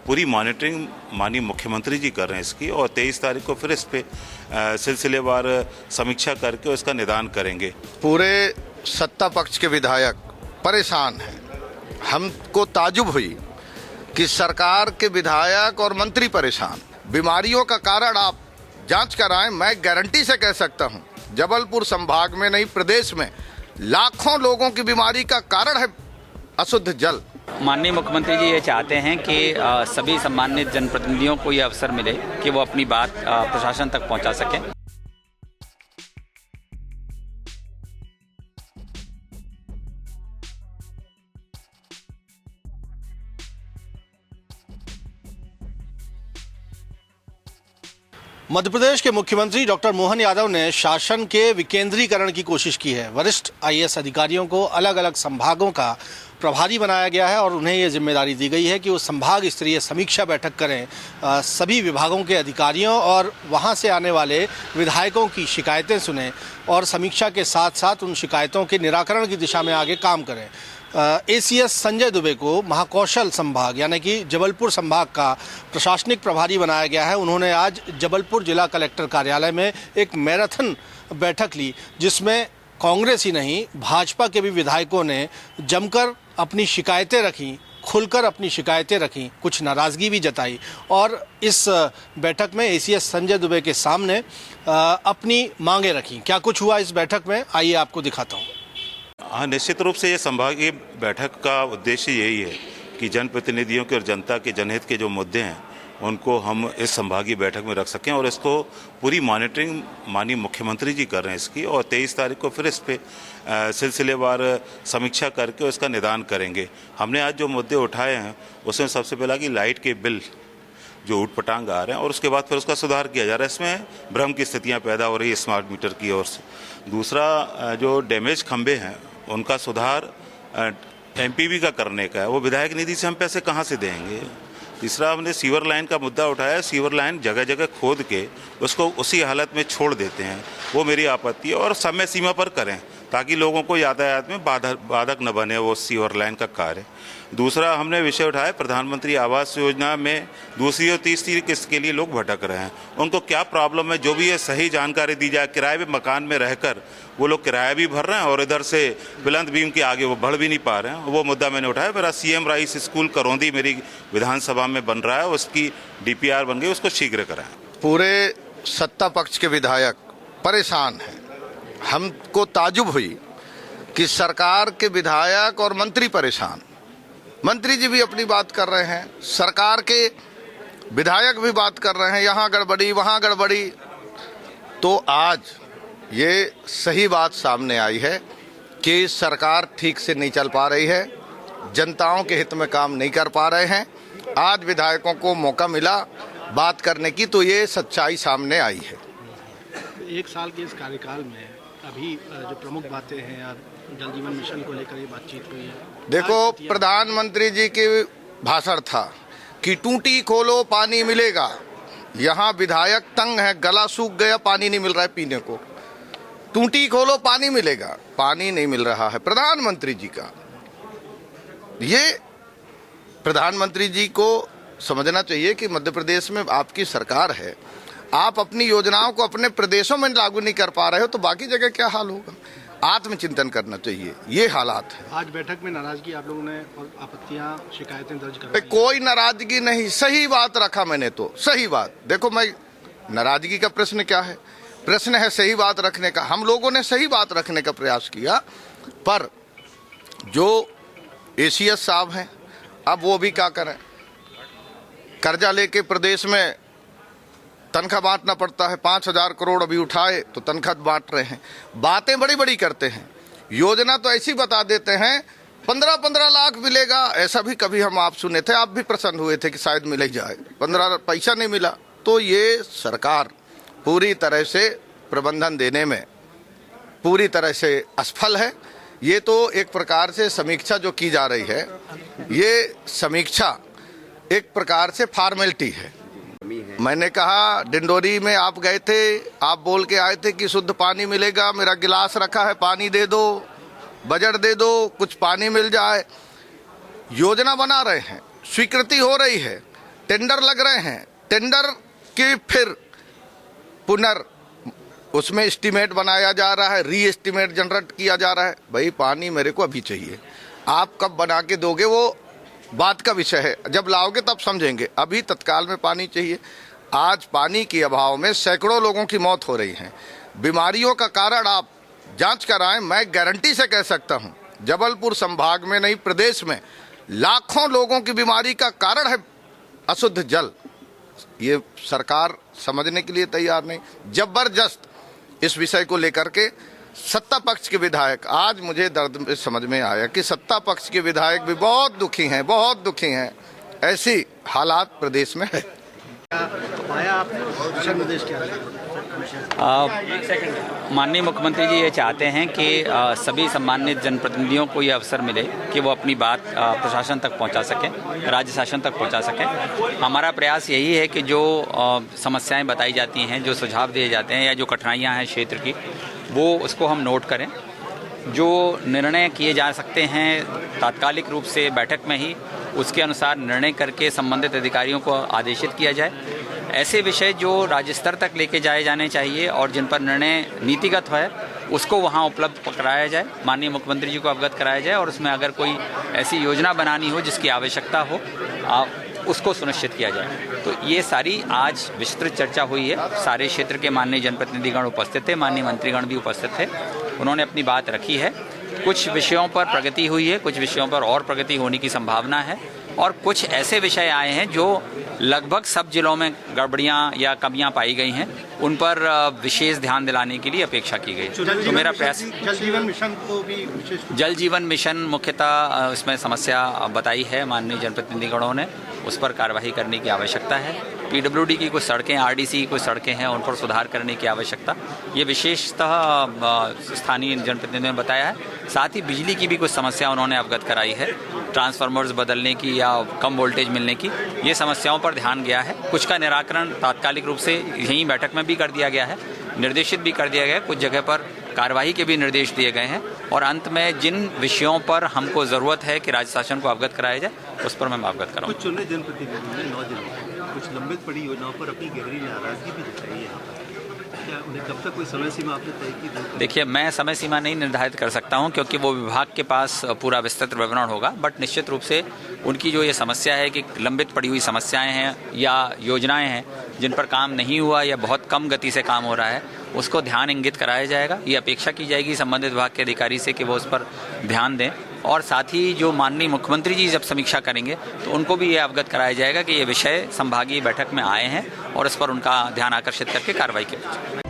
पूरी मॉनिटरिंग माननीय मुख्यमंत्री जी कर रहे हैं इसकी, और 23 तारीख को फिर इस पे सिलसिलेवार समीक्षा करके इसका निदान करेंगे। पूरे सत्ता पक्ष के विधायक परेशान हैं। हमको ताजुब हुई कि सरकार के विधायक और मंत्री परेशान। बीमारियों का कारण आप जांच कराएं। मैं गारंटी से कह सकता हूं, जबलपुर संभाग में नहीं प्रदेश में लाखों लोगों की बीमारी का कारण है अशुद्ध जल। माननीय मुख्यमंत्री जी ये चाहते हैं कि सभी सम्मानित जनप्रतिनिधियों को ये अवसर मिले कि वो अपनी बात प्रशासन तक पहुंचा सकें। मध्य प्रदेश के मुख्यमंत्री डॉक्टर मोहन यादव ने शासन के विकेंद्रीकरण की कोशिश की है। वरिष्ठ आईएएस अधिकारियों को अलग अलग संभागों का प्रभारी बनाया गया है और उन्हें ये जिम्मेदारी दी गई है कि वो संभाग स्तरीय समीक्षा बैठक करें, सभी विभागों के अधिकारियों और वहां से आने वाले विधायकों की शिकायतें सुनें और समीक्षा के साथ साथ उन शिकायतों के निराकरण की दिशा में आगे काम करें। एसीएस संजय दुबे को महाकौशल संभाग यानी कि जबलपुर संभाग का प्रशासनिक प्रभारी बनाया गया है। उन्होंने आज जबलपुर जिला कलेक्टर कार्यालय में एक मैराथन बैठक ली, जिसमें कांग्रेस ही नहीं भाजपा के भी विधायकों ने जमकर अपनी शिकायतें रखीं, खुलकर अपनी शिकायतें रखीं, कुछ नाराज़गी भी जताई और इस बैठक में एसीएस संजय दुबे के सामने अपनी मांगें रखीं। क्या कुछ हुआ इस बैठक में, आइए आपको दिखाता हूँ। हाँ, निश्चित रूप से ये संभागीय बैठक का उद्देश्य यही है कि जनप्रतिनिधियों के और जनता के जनहित के जो मुद्दे हैं उनको हम इस संभागीय बैठक में रख सकें, और इसको पूरी मॉनिटरिंग माननीय मुख्यमंत्री जी कर रहे हैं इसकी, और 23 तारीख को फिर इस पे सिलसिलेवार समीक्षा करके इसका निदान करेंगे। हमने आज जो मुद्दे उठाए हैं उसमें सबसे पहला कि लाइट के बिल जो ऊटपटांग आ रहे हैं और उसके बाद फिर उसका सुधार किया जा रहा है। इसमें भ्रम की स्थितियाँ पैदा हो रही है स्मार्ट मीटर की ओर से। दूसरा, जो डैमेज खंभे हैं उनका सुधार एमपीवी का करने का है, वो विधायक निधि से हम पैसे कहाँ से देंगे। तीसरा, हमने सीवर लाइन का मुद्दा उठाया। सीवर लाइन जगह जगह खोद के उसको उसी हालत में छोड़ देते हैं, वो मेरी आपत्ति है, और समय सीमा पर करें ताकि लोगों को यातायात में बाधक न बने वो सीवर लाइन का कार्य। दूसरा, हमने विषय उठाया प्रधानमंत्री आवास योजना में दूसरी और तीसरी किस्त के लिए लोग भटक रहे हैं, उनको क्या प्रॉब्लम है, जो भी है सही जानकारी दी जाए। किराए पे मकान में रहकर वो लोग किराया भी भर रहे हैं और इधर से बुलंद बीम के आगे वो बढ़ भी नहीं पा रहे हैं, वो मुद्दा मैंने उठाया। मेरा सीएम राइस स्कूल करौंदी मेरी विधानसभा में बन रहा है, उसकी डीपीआर बन गई, उसको शीघ्र कराएं। पूरे सत्ता पक्ष के विधायक परेशान हैं। हमको ताजुब हुई कि सरकार के विधायक और मंत्री परेशान। मंत्री जी भी अपनी बात कर रहे हैं, सरकार के विधायक भी बात कर रहे हैं, यहाँ गड़बड़ी वहाँ गड़बड़ी। तो आज ये सही बात सामने आई है कि सरकार ठीक से नहीं चल पा रही है, जनताओं के हित में काम नहीं कर पा रहे हैं। आज विधायकों को मौका मिला बात करने की, तो ये सच्चाई सामने आई है। एक साल के इस कार्यकाल में अभी जो प्रमुख बातें हैं यार, जल जीवन मिशन को लेकर ये बातचीत हुई है। देखो, प्रधानमंत्री जी के भाषण था कि टूटी खोलो पानी मिलेगा। यहाँ विधायक तंग है, गला सूख गया, पानी नहीं मिल रहा है पीने को। टूटी खोलो पानी मिलेगा, पानी नहीं मिल रहा है प्रधानमंत्री जी का। ये प्रधानमंत्री जी को समझना चाहिए कि मध्य प्रदेश में आपकी सरकार है, आप अपनी योजनाओं को अपने प्रदेशों में लागू नहीं कर पा रहे हो तो बाकी जगह क्या हाल होगा। आत्मचिंतन करना चाहिए, ये हालात है। आज बैठक में नाराजगी आप लोगों ने और आपत्तियां शिकायतें दर्ज कर कोई नाराजगी नहीं, सही बात रखा मैंने, तो सही बात। देखो, मैं नाराजगी का प्रश्न क्या है, प्रश्न है सही बात रखने का। हम लोगों ने सही बात रखने का प्रयास किया, पर जो एसीएस साहब हैं अब वो भी क्या करें, कर्जा लेके प्रदेश में तनख्वाह बांटना पड़ता है। 5,000 करोड़ अभी उठाए तो तनख्वाह बांट रहे हैं। बातें बड़ी बड़ी करते हैं, योजना तो ऐसी बता देते हैं 15-15 लाख मिलेगा, ऐसा भी कभी हम आप सुने थे, आप भी प्रसन्न हुए थे कि शायद मिल ही जाए, 15 पैसा नहीं मिला। तो ये सरकार पूरी तरह से प्रबंधन देने में पूरी तरह से असफल है। ये तो एक प्रकार से समीक्षा जो की जा रही है, ये समीक्षा एक प्रकार से फॉर्मेलिटी है। मैंने कहा, डिंडोरी में आप गए थे, आप बोल के आए थे कि शुद्ध पानी मिलेगा, मेरा गिलास रखा है, पानी दे दो, बजट दे दो, कुछ पानी मिल जाए। योजना बना रहे हैं, स्वीकृति हो रही है, टेंडर लग रहे हैं, टेंडर की फिर उसमें एस्टीमेट बनाया जा रहा है, री एस्टीमेट जनरेट किया जा रहा है। भाई पानी मेरे को अभी चाहिए, आप कब बना के दोगे वो बात का विषय है, जब लाओगे तब समझेंगे। अभी तत्काल में पानी चाहिए। आज पानी के अभाव में सैकड़ों लोगों की मौत हो रही है। बीमारियों का कारण आप जांच कराएं, मैं गारंटी से कह सकता हूं जबलपुर संभाग में नहीं प्रदेश में लाखों लोगों की बीमारी का कारण है अशुद्ध जल। ये सरकार समझने के लिए तैयार नहीं। जबरदस्त इस विषय को लेकर के सत्ता पक्ष के विधायक, आज मुझे दर्द समझ में आया कि सत्ता पक्ष के विधायक भी बहुत दुखी हैं, बहुत दुखी हैं। ऐसी हालात प्रदेश में है। माननीय मुख्यमंत्री जी ये चाहते हैं कि सभी सम्मानित जनप्रतिनिधियों को ये अवसर मिले कि वो अपनी बात प्रशासन तक पहुंचा सकें, राज्य शासन तक पहुंचा सकें। हमारा प्रयास यही है कि जो समस्याएं बताई जाती हैं, जो सुझाव दिए जाते हैं या जो कठिनाइयां हैं क्षेत्र की, वो उसको हम नोट करें। जो निर्णय किए जा सकते हैं तात्कालिक रूप से बैठक में ही, उसके अनुसार निर्णय करके संबंधित अधिकारियों को आदेशित किया जाए। ऐसे विषय जो राज्य स्तर तक लेके जाए जाने चाहिए और जिन पर निर्णय नीतिगत है उसको वहाँ उपलब्ध कराया जाए, माननीय मुख्यमंत्री जी को अवगत कराया जाए और उसमें अगर कोई ऐसी योजना बनानी हो जिसकी आवश्यकता हो उसको सुनिश्चित किया जाए। तो ये सारी आज विस्तृत चर्चा हुई है। सारे क्षेत्र के माननीय जनप्रतिनिधिगण उपस्थित थे, माननीय मंत्रीगण भी उपस्थित थे। उन्होंने अपनी बात रखी है। कुछ विषयों पर प्रगति हुई है, कुछ विषयों पर और प्रगति होने की संभावना है और कुछ ऐसे विषय आए हैं जो लगभग सब जिलों में गड़बड़ियां या कमियां पाई गई हैं, उन पर विशेष ध्यान दिलाने के लिए अपेक्षा की गई। तो मेरा प्रयास, जल जीवन मिशन को भी विशेष, जल जीवन मिशन मुख्यतः इसमें समस्या बताई है माननीय जनप्रतिनिधिगणों ने, उस पर कार्रवाई करने की आवश्यकता है। पीडब्ल्यूडी की कुछ सड़कें, आरडीसी की कुछ सड़कें हैं, उन पर सुधार करने की आवश्यकता, ये विशेषतः स्थानीय जनप्रतिनिधियों ने बताया है। साथ ही बिजली की भी कुछ समस्या उन्होंने अवगत कराई है, ट्रांसफार्मर्स बदलने की या कम वोल्टेज मिलने की, ये समस्याओं पर ध्यान गया है। कुछ का निराकरण तात्कालिक रूप से यहीं बैठक में भी कर दिया गया है, निर्देशित भी कर दिया गया है, कुछ जगह पर कार्रवाई के भी निर्देश दिए गए हैं और अंत में जिन विषयों पर हमको ज़रूरत है कि राज्य शासन को अवगत कराया जाए, उस पर मैं अवगत कराऊँ। कुछ चुने जनप्रतिनिधियों ने 9 जिलों कुछ लंबित पड़ी योजनाओं पर अपनी गहरी नाराजगी भी जताई है। क्या उन्हें कब तक कोई समय सीमा आपने तय की? देखिए, मैं समय सीमा नहीं निर्धारित कर सकता हूं क्योंकि वो विभाग के पास पूरा विस्तृत विवरण होगा, बट निश्चित रूप से उनकी जो ये समस्या है कि लंबित पड़ी हुई समस्याएं हैं या योजनाएं हैं जिन पर काम नहीं हुआ या बहुत कम गति से काम हो रहा है, उसको ध्यान इंगित कराया जाएगा। ये अपेक्षा की जाएगी संबंधित विभाग के अधिकारी से कि वो उस पर ध्यान दें और साथ ही जो माननीय मुख्यमंत्री जी जब समीक्षा करेंगे तो उनको भी ये अवगत कराया जाएगा कि ये विषय संभागीय बैठक में आए हैं और इस पर उनका ध्यान आकर्षित करके कार्रवाई की।